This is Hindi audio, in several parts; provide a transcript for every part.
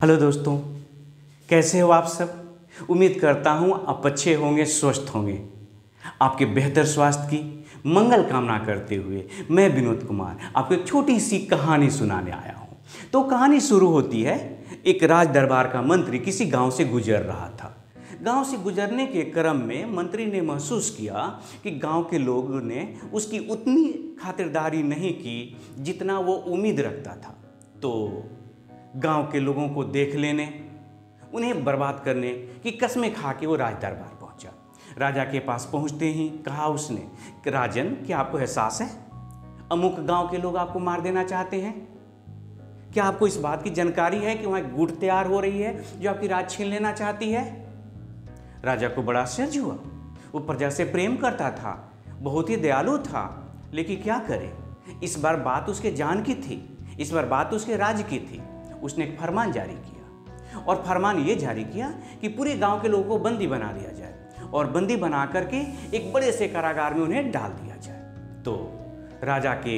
हेलो दोस्तों, कैसे हो आप सब। उम्मीद करता हूँ आप अच्छे होंगे, स्वस्थ होंगे। आपके बेहतर स्वास्थ्य की मंगल कामना करते हुए मैं विनोद कुमार आपको एक छोटी सी कहानी सुनाने आया हूँ। तो कहानी शुरू होती है, एक राज दरबार का मंत्री किसी गांव से गुजर रहा था। गांव से गुजरने के क्रम में मंत्री ने महसूस किया कि गांव के लोगों ने उसकी उतनी खातिरदारी नहीं की जितना वो उम्मीद रखता था। तो गांव के लोगों को देख लेने, उन्हें बर्बाद करने की कस्में खा के वो राज दरबार पहुंचा। राजा के पास पहुंचते ही कहा उसने कि राजन, क्या आपको एहसास है अमुक गांव के लोग आपको मार देना चाहते हैं? क्या आपको इस बात की जानकारी है कि वहां गुट तैयार हो रही है जो आपकी राज छीन लेना चाहती है? राजा को बड़ा आश्चर्य हुआ। वो प्रजा से प्रेम करता था, बहुत ही दयालु था, लेकिन क्या करे, इस बार बात उसके जान की थी, इस बार बात उसके राज्य की थी। उसने एक फरमान जारी किया और फरमान ये जारी किया कि पूरे गांव के लोगों को बंदी बना दिया जाए और बंदी बना करके एक बड़े से कारागार में उन्हें डाल दिया जाए। तो राजा के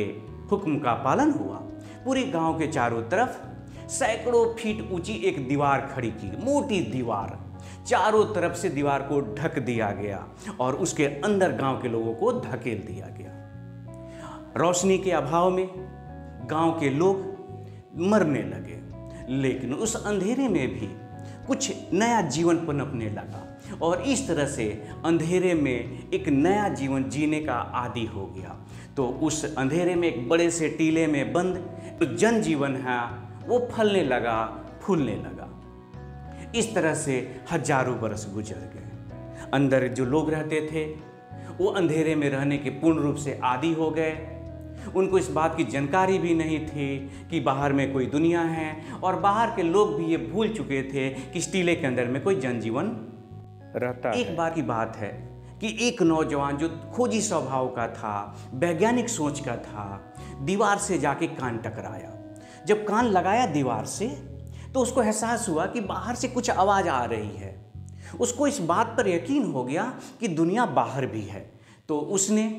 हुक्म का पालन हुआ। पूरे गांव के चारों तरफ सैकड़ों फीट ऊंची एक दीवार खड़ी की, मोटी दीवार, चारों तरफ से दीवार को ढक दिया गया और उसके अंदर गांव के लोगों को धकेल दिया गया। रोशनी के अभाव में गांव के लोग मरने लगे, लेकिन उस अंधेरे में भी कुछ नया जीवन पनपने लगा और इस तरह से अंधेरे में एक नया जीवन जीने का आदी हो गया। तो उस अंधेरे में एक बड़े से टीले में बंद तो जनजीवन है वो फलने लगा, फूलने लगा। इस तरह से हजारों बरस गुजर गए। अंदर जो लोग रहते थे वो अंधेरे में रहने के पूर्ण रूप से आदी हो गए। उनको इस बात की जानकारी भी नहीं थी कि बाहर में कोई दुनिया है और बाहर के लोग भी ये भूल चुके थे कि इस टीले के अंदर में कोई जनजीवन रहता है। एक बार की बात है कि एक नौजवान जो खोजी स्वभाव का था, वैज्ञानिक सोच का था, दीवार से जाके कान टकराया। जब कान लगाया दीवार से तो उसको एहसास हुआ कि बाहर से कुछ आवाज़ आ रही है। उसको इस बात पर यकीन हो गया कि दुनिया बाहर भी है। तो उसने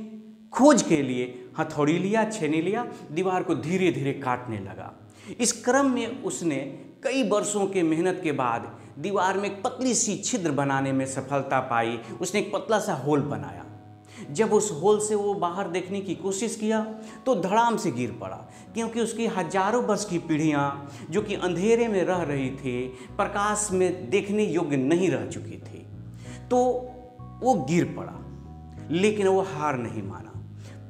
खोज के लिए हथौड़ी लिया, छेनी लिया, दीवार को धीरे धीरे काटने लगा। इस क्रम में उसने कई वर्षों के मेहनत के बाद दीवार में एक पतली सी छिद्र बनाने में सफलता पाई। उसने एक पतला सा होल बनाया। जब उस होल से वो बाहर देखने की कोशिश किया तो धड़ाम से गिर पड़ा, क्योंकि उसकी हजारों वर्ष की पीढ़ियाँ जो कि अंधेरे में रह रही थी, प्रकाश में देखने योग्य नहीं रह चुकी थी। तो वो गिर पड़ा, लेकिन वो हार नहीं माना,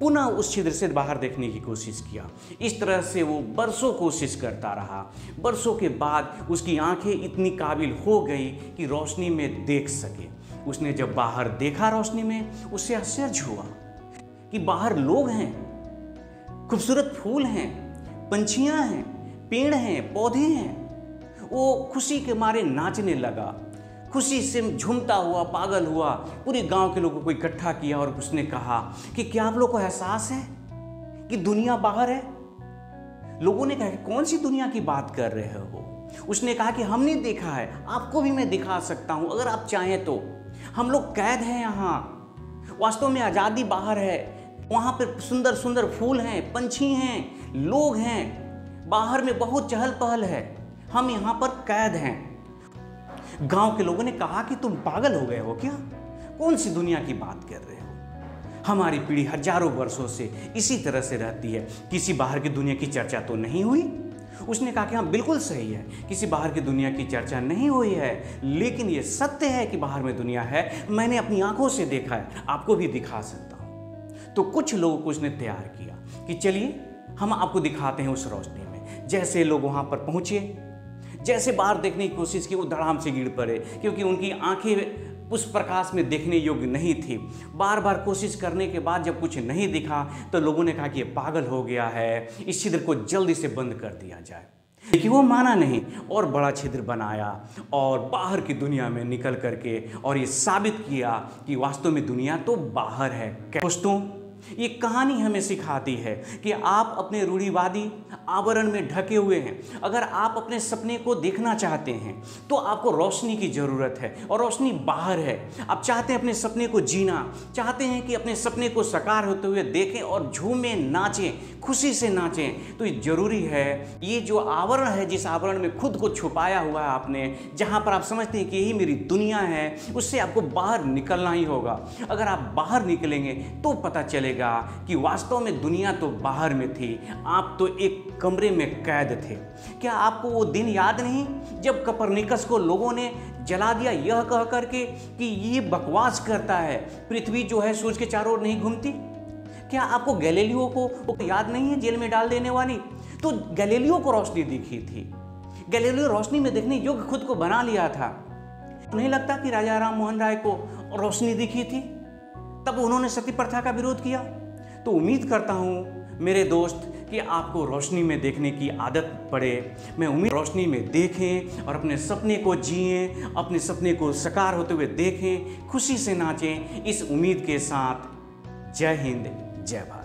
पुनः उस छिद्र से बाहर देखने की कोशिश किया। इस तरह से वो बरसों कोशिश करता रहा। बरसों के बाद उसकी आंखें इतनी काबिल हो गई कि रोशनी में देख सके। उसने जब बाहर देखा रोशनी में, उससे आश्चर्य हुआ कि बाहर लोग हैं, खूबसूरत फूल हैं, पंछियां हैं, पेड़ हैं, पौधे हैं। वो खुशी के मारे नाचने लगा, खुशी से झूमता हुआ, पागल हुआ, पूरे गांव के लोगों को इकट्ठा किया और उसने कहा कि क्या आप लोगों को एहसास है कि दुनिया बाहर है? लोगों ने कहा कि कौन सी दुनिया की बात कर रहे हो? उसने कहा कि हमने देखा है, आपको भी मैं दिखा सकता हूं अगर आप चाहें तो। हम लोग कैद हैं यहाँ, वास्तव में आज़ादी बाहर है। वहाँ पर सुंदर सुंदर फूल हैं, पंछी हैं, लोग हैं, बाहर में बहुत चहल पहल है, हम यहाँ पर कैद हैं। गांव के लोगों ने कहा कि तुम पागल हो गए हो क्या? कौन सी दुनिया की बात कर रहे हो? हमारी पीढ़ी हजारों वर्षों से इसी तरह से रहती है, किसी बाहर की दुनिया की चर्चा तो नहीं हुई। उसने कहा कि हाँ, बिल्कुल सही है, किसी बाहर की दुनिया की चर्चा नहीं हुई है, लेकिन ये सत्य है कि बाहर में दुनिया है। मैंने अपनी आंखों से देखा है, आपको भी दिखा सकता हूँ। तो कुछ लोगों को उसने तैयार किया कि चलिए हम आपको दिखाते हैं उस रोशनी में। जैसे लोग वहाँ पर पहुँचे, जैसे बाहर देखने की कोशिश की, वो धड़ाम से गिर पड़े, क्योंकि उनकी आंखें उस प्रकाश में देखने योग्य नहीं थी। बार बार कोशिश करने के बाद जब कुछ नहीं दिखा तो लोगों ने कहा कि ये पागल हो गया है, इस छिद्र को जल्दी से बंद कर दिया जाए। लेकिन वो माना नहीं और बड़ा छिद्र बनाया और बाहर की दुनिया में निकल करके और ये साबित किया कि वास्तव में दुनिया तो बाहर है। दोस्तों, ये कहानी हमें सिखाती है कि आप अपने रूढ़िवादी आवरण में ढके हुए हैं। अगर आप अपने सपने को देखना चाहते हैं तो आपको रोशनी की ज़रूरत है, और रोशनी बाहर है। आप चाहते हैं अपने सपने को जीना, चाहते हैं कि अपने सपने को साकार होते हुए देखें और झूमें, नाचें, खुशी से नाचें, तो ये ज़रूरी है, ये जो आवरण है, जिस आवरण में खुद को छुपाया हुआ है आपने, जहाँ पर आप समझते हैं कि यही मेरी दुनिया है, उससे आपको बाहर निकलना ही होगा। अगर आप बाहर निकलेंगे तो पता चलेगा कि वास्तव में दुनिया तो बाहर में थी, आप तो एक कमरे में कैद थे। क्या आपको वो दिन याद नहीं जब कपरनिकस को लोगों ने जला दिया यह कह करके कि ये बकवास करता है, पृथ्वी जो है सूरज के चारों ओर नहीं घूमती? क्या आपको गैलीलियो को याद नहीं है, जेल में डाल देने वाली? तो गैलीलियो को रोशनी दिखी थी, गैलीलियो रोशनी में देखने योग्य खुद को बना लिया था। नहीं लगता कि राजा राम मोहन राय को रोशनी दिखी थी, तब उन्होंने सती प्रथा का विरोध किया? तो उम्मीद करता हूँ मेरे दोस्त कि आपको रोशनी में देखने की आदत पड़े। मैं उम्मीद रोशनी में देखें और अपने सपने को जिएं, अपने सपने को साकार होते हुए देखें, खुशी से नाचें। इस उम्मीद के साथ जय हिंद, जय भारत।